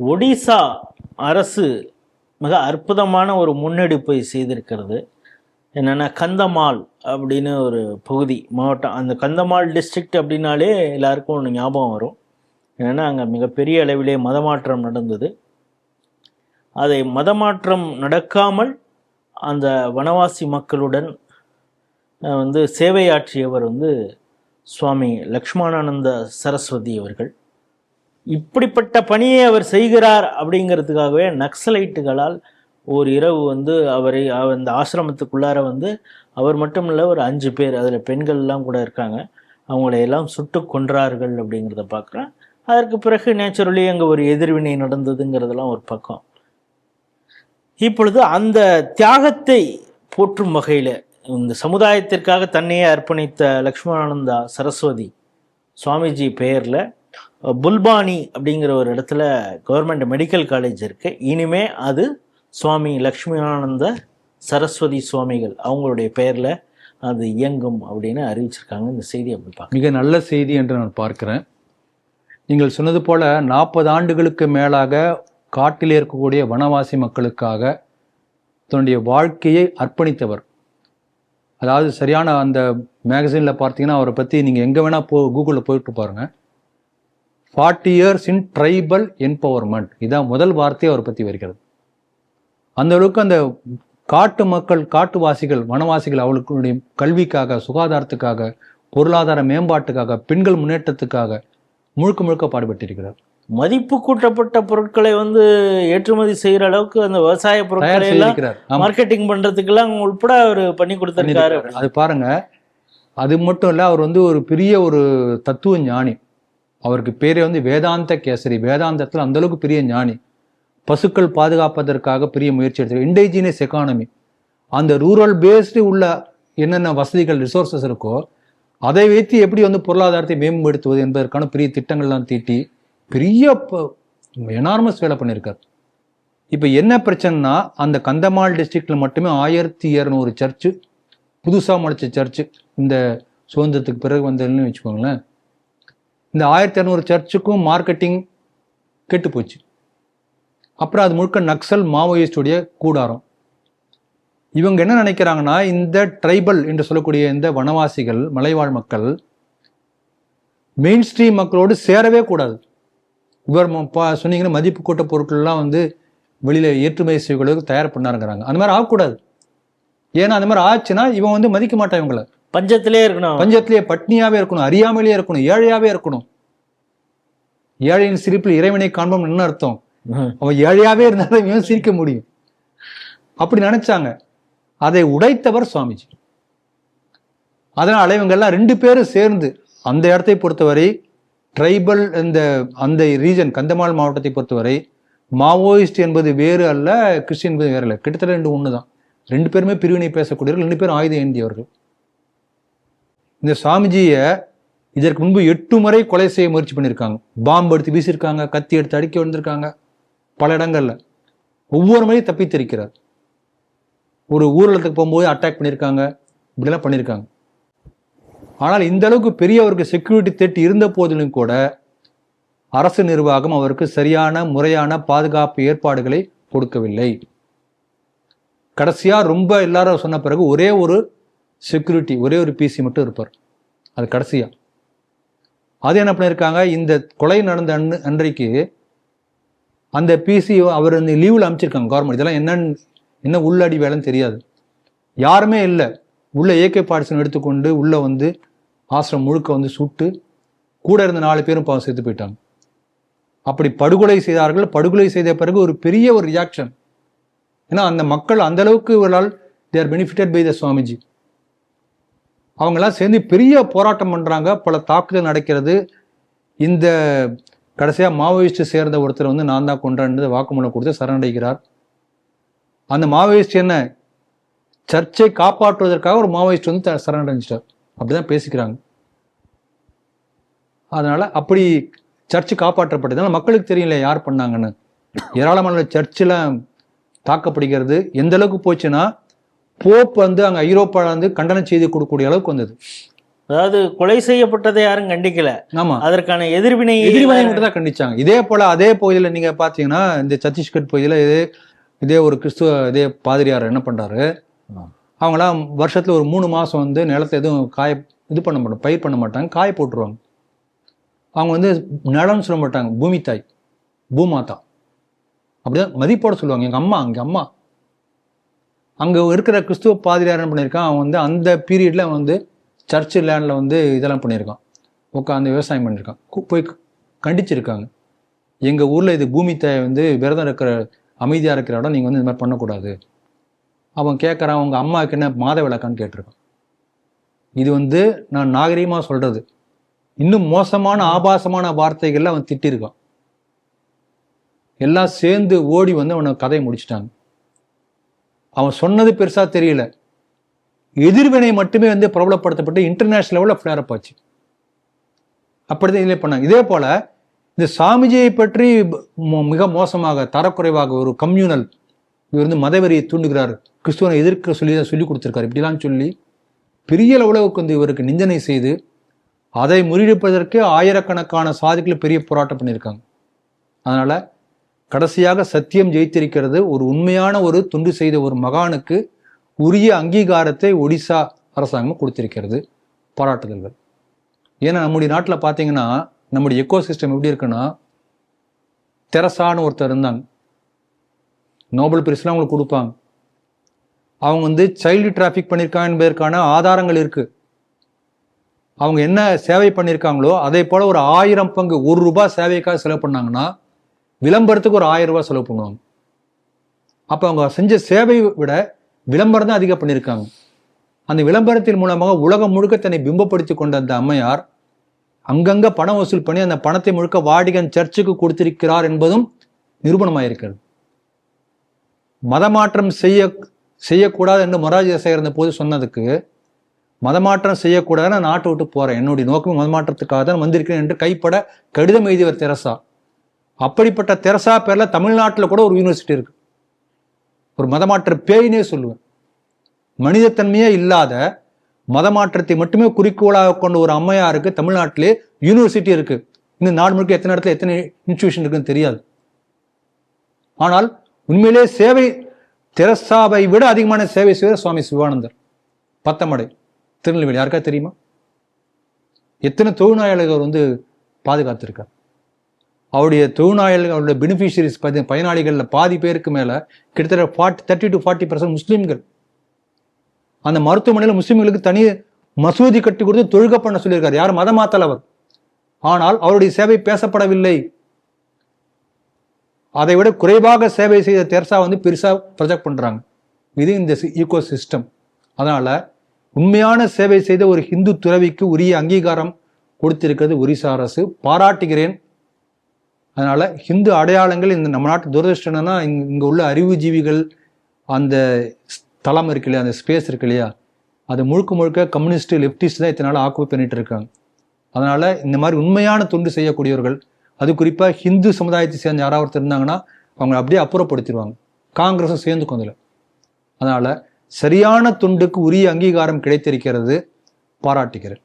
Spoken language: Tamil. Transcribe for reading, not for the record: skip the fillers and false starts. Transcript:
ஒடிசா அரசு மிக அற்புதமான ஒரு முன்னெடுப்பை செய்திருக்கிறது. என்னென்னா கந்தமால் அப்படின்னு ஒரு பகுதி மாவட்டம். அந்த கந்தமால் டிஸ்ட்ரிக்ட் அப்படின்னாலே எல்லாருக்கும் ஒன்று ஞாபகம் வரும். என்னென்னா அங்கே மிகப்பெரிய அளவிலே மதமாற்றம் நடந்தது. அதை மதமாற்றம் நடக்காமல் அந்த வனவாசி மக்களுடன் சேவையாற்றியவர் சுவாமி லக்ஷ்மணானந்த சரஸ்வதி அவர்கள். இப்படிப்பட்ட பணியை அவர் செய்கிறார் அப்படிங்கிறதுக்காகவே நக்சலைட்டுகளால் ஒரு இரவு அவரை அந்த ஆசிரமத்துக்குள்ளார அவர் மட்டும் இல்லை, ஒரு 5 பேர், அதில் பெண்கள்லாம் கூட இருக்காங்க, அவங்களையெல்லாம் சுட்டு கொன்றார்கள் அப்படிங்கிறத பார்க்குறேன். அதற்கு பிறகு நேச்சுரலி அங்கே ஒரு எதிர்வினை நடந்ததுங்கிறதெல்லாம் ஒரு பக்கம். இப்பொழுது அந்த தியாகத்தை போற்றும் வகையில் இந்த சமுதாயத்திற்காக தன்னையே அர்ப்பணித்த லக்ஷ்மணானந்தா சரஸ்வதி சுவாமிஜி பெயரில் புல்பானி அப்படிங்கிற ஒரு இடத்துல கவர்மெண்ட் மெடிக்கல் காலேஜ் இருக்குது. இனிமே அது சுவாமி லக்ஷ்மணானந்த சரஸ்வதி சுவாமிகள் அவங்களுடைய பெயரில் அது இயங்கும் அப்படின்னு அறிவிச்சிருக்காங்க. இந்த செய்தி அப்படி பார்க்க மிக நல்ல செய்தி என்று நான் பார்க்கிறேன். நீங்கள் சொன்னது போல 40 ஆண்டுகளுக்கு மேலாக காட்டிலே இருக்கக்கூடிய வனவாசி மக்களுக்காக தன்னுடைய வாழ்க்கையை அர்ப்பணித்தவர். அதாவது சரியான அந்த மேகசினில் பார்த்தீங்கன்னா அவரை பற்றி நீங்கள் எங்கே வேணால் கூகுளில் போயிட்டு பாருங்கள். 40 years in tribal empowerment, இதான் முதல் வார்த்தையை அவரை பற்றி வருகிறது. அந்த அளவுக்கு அந்த காட்டு மக்கள், காட்டுவாசிகள், வனவாசிகள் அவர்களுடைய கல்விக்காக, சுகாதாரத்துக்காக, பொருளாதார மேம்பாட்டுக்காக, பெண்கள் முன்னேற்றத்துக்காக முழுக்க முழுக்க பாடுபட்டிருக்கிறார். மதிப்பு கூட்டப்பட்ட பொருட்களை ஏற்றுமதி செய்யற அளவுக்கு அந்த விவசாய பொருட்களை எல்லாம் மார்க்கெட்டிங் பண்றதுக்கெல்லாம் உட்பட அவர் பண்ணி கொடுத்திருக்காரு. அது பாருங்க, அது மட்டும் இல்ல, அவர் ஒரு பெரிய ஒரு தத்துவ ஞானி. அவருக்கு பேரே வேதாந்த கேசரி. வேதாந்தத்தில் அந்த அளவுக்கு பெரிய ஞானி. பசுக்கள் பாதுகாப்பதற்காக பெரிய முயற்சி எடுத்தார். இண்டிஜினியஸ் எக்கானமி, அந்த ரூரல் பேஸ்டு உள்ள என்னென்ன வசதிகள், ரிசோர்சஸ் இருக்கோ அதை வைத்து எப்படி பொருளாதாரத்தை மேம்படுத்துவது என்பதற்கான பெரிய திட்டங்கள்லாம் தீட்டி பெரிய எனார்மஸ் வேலை பண்ணியிருக்கார். இப்போ என்ன பிரச்சனைனா, அந்த கந்தமால் டிஸ்ட்ரிக்ட்ல மட்டுமே 1200 சர்ச்சு, புதுசாக முளைச்ச சர்ச்சு இந்த சுதந்திரத்துக்கு பிறகு வந்ததுன்னு வச்சுக்கோங்களேன். இந்த 1200 சர்ச்சுக்கும் மார்க்கெட்டிங் கெட்டு போச்சு. அப்புறம் அது முழுக்க நக்சல் மாவோயிஸ்டுடைய கூடாரம். இவங்க என்ன நினைக்கிறாங்கன்னா, இந்த ட்ரைபல் என்று சொல்லக்கூடிய இந்த வனவாசிகள், மலைவாழ் மக்கள் மெயின் ஸ்ட்ரீம் மக்களோடு சேரவே கூடாது. இவர் சொன்னீங்கன்னா மதிப்பு கூட்ட பொருட்கள்லாம் வெளியில ஏற்றுமதி செய்வர்களுக்கு தயார் பண்ணாருங்கிறாங்க. அந்த மாதிரி ஆகக்கூடாது. ஏன்னா அந்த மாதிரி ஆச்சுன்னா இவன் மதிக்க மாட்டான். இவங்களை பஞ்சத்திலே இருக்கணும், பஞ்சத்திலேயே பட்னியாவே இருக்கணும், அறியாமலேயே இருக்கணும், ஏழையாவே இருக்கணும். ஏழையின் சிரிப்பில் இறைவனை காண்போம் என்ன அர்த்தம்? அவன் ஏழையாவே இருந்தாலும் இவன் சிரிக்க முடியும். அப்படி நினைச்சாங்க. அதை உடைத்தவர் சுவாமிஜி. அதனால இவங்கெல்லாம் 2 பேரும் சேர்ந்து அந்த இடத்தை பொறுத்தவரை ட்ரைபல் அந்த ரீஜன் கந்தமால் மாவட்டத்தை பொறுத்தவரை மாவோயிஸ்ட் என்பது வேறு அல்ல, கிறிஸ்டின் என்பது வேறு அல்ல. கிட்டத்தட்ட 2 ஒன்று தான். 2 பேருமே பிரிவினை பேசக்கூடியவர்கள், 2 பேரும் ஆயுதம் ஏந்தியவர்கள். இந்த சாமிஜியை இதற்கு முன்பு 8 முறை கொலை செய்ய முயற்சி பண்ணியிருக்காங்க. பாம்பு எடுத்து வீசியிருக்காங்க, கத்தி எடுத்து அடிக்க வந்திருக்காங்க பல இடங்கள்ல. ஒவ்வொரு முறையும் தப்பித்திருக்கிறார். ஒரு ஊர்வலத்துக்கு போகும்போது அட்டாக் பண்ணியிருக்காங்க, இப்படிலாம் பண்ணியிருக்காங்க. ஆனால் இந்த அளவுக்கு பெரிய அவருக்கு செக்யூரிட்டி த்ரெட் இருந்த போதிலும் கூட அரசு நிர்வாகம் அவருக்கு சரியான முறையான பாதுகாப்பு ஏற்பாடுகளை கொடுக்கவில்லை. கடைசியா ரொம்ப எல்லாரும் சொன்ன பிறகு ஒரே ஒரு செக்யூரிட்டி, ஒரே ஒரு பிசி மட்டும் இருப்பார். அது கடைசியா. அது என்ன பண்ணியிருக்காங்க, இந்த கொலை நடந்த அன்றைக்கு அந்த பிசி அவர் லீவில் அமைச்சிருக்காங்க கவர்மெண்ட். இதெல்லாம் என்ன உள்ளடி வேலைன்னு தெரியாது, யாருமே இல்லை. உள்ள AK பார்ட்டிசன் எடுத்துக்கொண்டு உள்ள ஆசிரம் முழுக்க சுட்டு கூட இருந்த 4 பேரும் பாவம் சேர்த்து போயிட்டாங்க. அப்படி படுகொலை செய்தார்கள். படுகொலை செய்த பிறகு ஒரு பெரிய ஒரு ரியாக்ஷன். ஏன்னா அந்த மக்கள் அந்த அளவுக்கு they are benefited by the Swamiji. அவங்கெல்லாம் சேர்ந்து பெரிய போராட்டம் பண்றாங்க, பல தாக்குதல் நடக்கிறது. இந்த கடைசியா மாவோயிஸ்ட் சேர்ந்த ஒருத்தர் நான் தான் கொன்றேன்னு வாக்குமூலம் கொடுத்து சரணடைகிறார். அந்த மாவோயிஸ்ட் என்ன, சர்ச்சை காப்பாற்றுவதற்காக ஒரு மாவோயிஸ்ட் சரணடைஞ்சிட்டார். அப்படிதான் பேசிக்கிறாங்க. அதனால அப்படி சர்ச்சு காப்பாற்றப்பட்டதுனால மக்களுக்கு தெரியல யார் பண்ணாங்கன்னு. ஏராளமான சர்ச்சில் தாக்கப்படுகிறது. எந்த அளவுக்கு போச்சுன்னா போப் அங்கே ஐரோப்பாவில் கண்டன செய்தி கொடுக்கக்கூடிய அளவுக்கு வந்தது. அதாவது கொலை செய்யப்பட்டதை யாரும் கண்டிக்கல, ஆமா, அதற்கான எதிர்வினை எதிர்வினை மட்டும் தான் கண்டிச்சாங்க. இதே போல அதே பகுதியில் நீங்க பாத்தீங்கன்னா இந்த சத்தீஸ்கர் பகுதியில இதே ஒரு கிறிஸ்துவ இதே பாதிரியார் என்ன பண்றாரு, அவங்களாம் வருஷத்துல ஒரு 3 மாசம் வந்து நிலத்தை எதுவும் இது பண்ண மாட்டாங்க, பயிர் பண்ண மாட்டாங்க, காய போட்டுருவாங்க. அவங்க வந்து நிலம்னு சொல்ல மாட்டாங்க, பூமி தாய், பூமாதா அப்படிதான் மதிப்போட சொல்லுவாங்க. எங்க அம்மா அங்க இருக்கிற கிறிஸ்துவ பாதிரியார் என்ன பண்ணியிருக்கான், அவன் வந்து அந்த பீரியட்ல வந்து சர்ச்சு லேண்ட்ல வந்து இதெல்லாம் பண்ணியிருக்கான், உட்காந்து விவசாயம் பண்ணியிருக்கான். போய் கண்டிச்சிருக்காங்க, எங்க ஊர்ல இது பூமி தாயை வந்து விரதம் இருக்கிற அமைதியா இருக்கிற இடம், நீங்க வந்து இந்த மாதிரி பண்ணக்கூடாது. அவன் கேட்கறான், உங்க அம்மாவுக்கு என்ன மாத விளக்கான்னு கேட்டிருக்கான். இது வந்து நான் நாகரீகமா சொல்றது. இன்னும் மோசமான ஆபாசமான வார்த்தைகள்ல அவன் திட்டிருக்கான். எல்லாம் சேர்ந்து ஓடி வந்து அவனை கதையை முடிச்சிட்டாங்க. அவன் சொன்னது பெருசா தெரியல, எதிர்வினை மட்டுமே வந்து பிரபலப்படுத்தப்பட்டு இன்டர்நேஷனல் லெவல்ல ஃபிளேர் அப் ஆச்சு. அப்படிதான் இதிலே பண்ணாங்க. இதே போல இந்த சாமிஜியை பற்றி மிக மோசமாக தரக்குறைவாக ஒரு கம்யூனல், இவர் வந்து மதவெறியை தூண்டுகிறார், கிறிஸ்துவனை எதிர்க்க சொல்லி கொடுத்திருக்காரு, இப்படிலாம் சொல்லி பெரிய அளவுக்கு வந்து இவருக்கு நிந்தனை செய்து அதை முறியடிப்பதற்கு ஆயிரக்கணக்கான சாதிகள் பெரிய போராட்டம் பண்ணியிருக்காங்க. அதனால கடைசியாக சத்தியம் ஜெயித்திருக்கிறது. ஒரு உண்மையான ஒரு தொண்டு செய்த ஒரு மகானுக்கு உரிய அங்கீகாரத்தை ஒடிசா அரசாங்கம் கொடுத்திருக்கிறது. பாராட்டுதல்கள். ஏன்னா நம்முடைய நாட்டில் பார்த்தீங்கன்னா நம்முடைய எக்கோ சிஸ்டம் எப்படி இருக்குன்னா, தெரசான்னு ஒருத்தர் இருந்தாங்க, நோபல் பரிசுலாம் அவங்களுக்கு கொடுப்பாங்க. அவங்க வந்து சைல்டு டிராஃபிக் பண்ணியிருக்காங்க என்பதற்கான ஆதாரங்கள் இருக்கு. அவங்க என்ன சேவை பண்ணியிருக்காங்களோ அதே போல ஒரு 1000 பங்கு, ₹1 சேவைக்காக செலவு பண்ணாங்கன்னா விளம்பரத்துக்கு ஒரு 1000 ரூபாய் செலவு பண்ணுவாங்க. அப்ப அவங்க செஞ்ச சேவையை விட விளம்பரம் தான் அதிகம் பண்ணியிருக்காங்க. அந்த விளம்பரத்தின் மூலமாக உலகம் முழுக்க தன்னை பிம்பப்படுத்தி கொண்ட அந்த அம்மையார் அங்கங்க பணம் வசூல் பண்ணி அந்த பணத்தை முழுக்க வாடிகன் சர்ச்சுக்கு கொடுத்திருக்கிறார் என்பதும் நிரூபணமாயிருக்கிறது. மதமாற்றம் செய்யக்கூடாது என்று மொரார்ஜி தேசாய் இருந்த போது சொன்னதுக்கு, மதமாற்றம் செய்யக்கூடாதுன்னு நாட்டை விட்டு போறேன், என்னுடைய நோக்கம் மதமாற்றத்துக்காக தான் வந்திருக்கிறேன் என்று கைப்பட கடிதம் எழுதியவர் தெரசா. அப்படிப்பட்ட தெரசா பேர்ல தமிழ்நாட்டில் கூட ஒரு யூனிவர்சிட்டி இருக்கு. ஒரு மதமாற்ற பேயினே சொல்லுவேன். மனிதத்தன்மையே இல்லாத மதமாற்றத்தை மட்டுமே குறிக்கோளாக கொண்ட ஒரு அம்மையாருக்கு தமிழ்நாட்டிலே யூனிவர்சிட்டி இருக்கு. இந்த நாடு முழுக்க எத்தனை இடத்துல எத்தனை இன்ஸ்டிடியூஷன் இருக்குன்னு தெரியாது. ஆனால் உண்மையிலே சேவை தெரசாவை விட அதிகமான சேவை செய்வார் சுவாமி சிவானந்தர், பத்தமடை, திருநெல்வேலி. யாருக்கா தெரியுமா? எத்தனை தொழுநோயாளிகள் வந்து பாதுகாத்திருக்கார். அவருடைய தொழுநோயாளிகள், அவருடைய பெனிஃபிஷியரிஸ், பயனாளிகள்ல பாதி பேருக்கு மேல கிட்டத்தட்ட 30 to 40% முஸ்லீம்கள். அந்த மருத்துவமனையில் முஸ்லீம்களுக்கு தனி மசூதி கட்டி கொடுத்து தொழுக பண்ண சொல்லியிருக்காரு. யார்? மதமாத்தல் அவர். ஆனால் அவருடைய சேவை பேசப்படவில்லை. அதை விட குறைவாக சேவை செய்த தெரசா வந்து பெருசா ப்ரொஜெக்ட் பண்றாங்க. இது இந்த ஈகோ சிஸ்டம். அதனால உண்மையான சேவை செய்த ஒரு ஹிந்து துறவிக்கு உரிய அங்கீகாரம் கொடுத்திருக்கிறது ஒரிசா அரசு, பாராட்டுகிறேன். அதனால ஹிந்து அடையாளங்கள் இந்த நம்ம நாட்டு துரதிருஷ்டம் என்னன்னா, இங்க உள்ள அறிவுஜீவிகள் அந்த தளம் இருக்கு இல்லையா, அந்த ஸ்பேஸ் இருக்கு இல்லையா, அது முழுக்க கம்யூனிஸ்ட் லெப்டிஸ்ட் தான் இத்தனை நாள் ஆக்குபை பண்ணிட்டு இருக்காங்க. அதனால இந்த மாதிரி உண்மையான தொண்டு செய்யக்கூடியவர்கள், அது குறிப்பா ஹிந்து சமுதாயத்தை சேர்ந்த யாராவது ஒருத்தர் இருந்தாங்கன்னா அவங்க அப்படியே அப்புறப்படுத்திடுவாங்க. காங்கிரஸும் சேர்ந்து கொண்டல. அதனால சரியான தொண்டுக்கு உரிய அங்கீகாரம் கிடைத்திருக்கிறது, பாராட்டுகிறேன்.